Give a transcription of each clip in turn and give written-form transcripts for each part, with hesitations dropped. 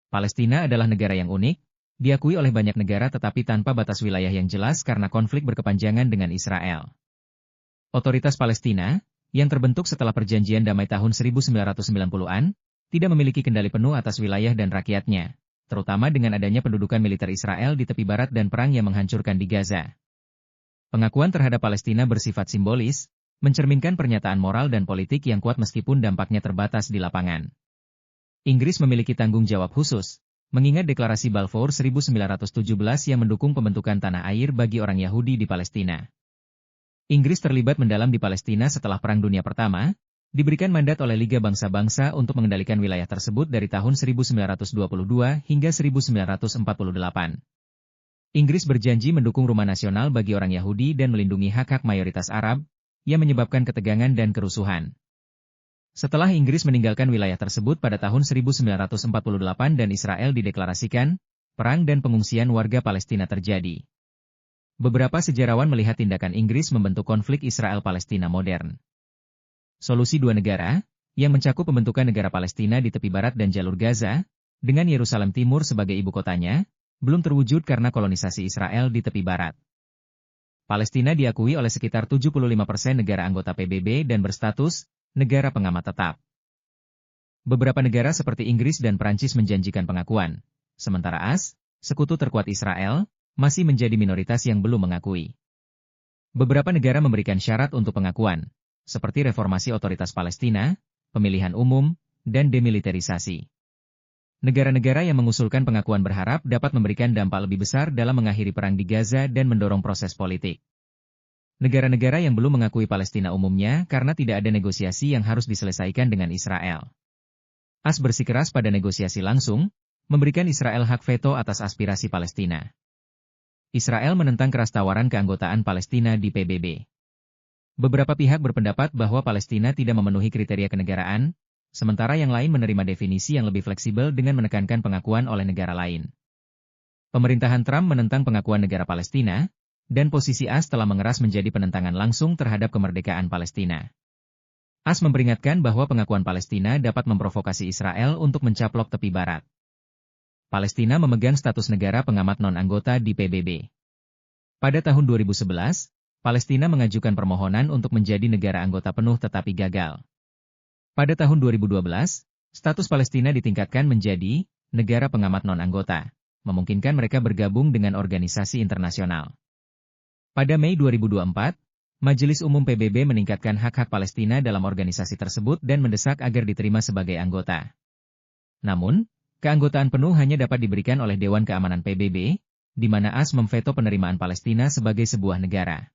Palestina adalah negara yang unik, diakui oleh banyak negara tetapi tanpa batas wilayah yang jelas karena konflik berkepanjangan dengan Israel. Otoritas Palestina, yang terbentuk setelah perjanjian damai tahun 1990-an, tidak memiliki kendali penuh atas wilayah dan rakyatnya, terutama dengan adanya pendudukan militer Israel di tepi barat dan perang yang menghancurkan di Gaza. Pengakuan terhadap Palestina bersifat simbolis, mencerminkan pernyataan moral dan politik yang kuat meskipun dampaknya terbatas di lapangan. Inggris memiliki tanggung jawab khusus, mengingat deklarasi Balfour 1917 yang mendukung pembentukan tanah air bagi orang Yahudi di Palestina. Inggris terlibat mendalam di Palestina setelah Perang Dunia Pertama, diberikan mandat oleh Liga Bangsa-Bangsa untuk mengendalikan wilayah tersebut dari tahun 1922 hingga 1948. Inggris berjanji mendukung rumah nasional bagi orang Yahudi dan melindungi hak-hak mayoritas Arab, yang menyebabkan ketegangan dan kerusuhan. Setelah Inggris meninggalkan wilayah tersebut pada tahun 1948 dan Israel dideklarasikan, perang dan pengungsian warga Palestina terjadi. Beberapa sejarawan melihat tindakan Inggris membentuk konflik Israel-Palestina modern. Solusi dua negara, yang mencakup pembentukan negara Palestina di tepi barat dan jalur Gaza, dengan Yerusalem Timur sebagai ibu kotanya, belum terwujud karena kolonisasi Israel di tepi barat. Palestina diakui oleh sekitar 75% negara anggota PBB dan berstatus negara pengamat tetap. Beberapa negara seperti Inggris dan Prancis menjanjikan pengakuan, sementara sekutu terkuat Israel, masih menjadi minoritas yang belum mengakui. Beberapa negara memberikan syarat untuk pengakuan, seperti reformasi otoritas Palestina, pemilihan umum, dan demilitarisasi. Negara-negara yang mengusulkan pengakuan berharap dapat memberikan dampak lebih besar dalam mengakhiri perang di Gaza dan mendorong proses politik. Negara-negara yang belum mengakui Palestina umumnya karena tidak ada negosiasi yang harus diselesaikan dengan Israel. Bersikeras pada negosiasi langsung, memberikan Israel hak veto atas aspirasi Palestina. Israel menentang keras tawaran keanggotaan Palestina di PBB. Beberapa pihak berpendapat bahwa Palestina tidak memenuhi kriteria kenegaraan, sementara yang lain menerima definisi yang lebih fleksibel dengan menekankan pengakuan oleh negara lain. Pemerintahan Trump menentang pengakuan negara Palestina, dan posisi telah mengeras menjadi penentangan langsung terhadap kemerdekaan Palestina. Memperingatkan bahwa pengakuan Palestina dapat memprovokasi Israel untuk mencaplok tepi barat. Palestina memegang status negara pengamat non-anggota di PBB. Pada tahun 2011, Palestina mengajukan permohonan untuk menjadi negara anggota penuh tetapi gagal. Pada tahun 2012, status Palestina ditingkatkan menjadi negara pengamat non-anggota, memungkinkan mereka bergabung dengan organisasi internasional. Pada Mei 2024, Majelis Umum PBB meningkatkan hak-hak Palestina dalam organisasi tersebut dan mendesak agar diterima sebagai anggota. Namun, keanggotaan penuh hanya dapat diberikan oleh Dewan Keamanan PBB, di mana memveto penerimaan Palestina sebagai sebuah negara.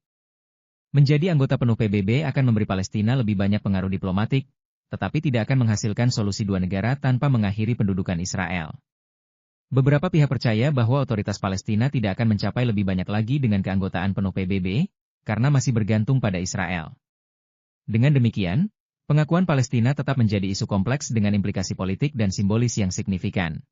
Menjadi anggota penuh PBB akan memberi Palestina lebih banyak pengaruh diplomatik, tetapi tidak akan menghasilkan solusi dua negara tanpa mengakhiri pendudukan Israel. Beberapa pihak percaya bahwa otoritas Palestina tidak akan mencapai lebih banyak lagi dengan keanggotaan penuh PBB, karena masih bergantung pada Israel. Dengan demikian, pengakuan Palestina tetap menjadi isu kompleks dengan implikasi politik dan simbolis yang signifikan.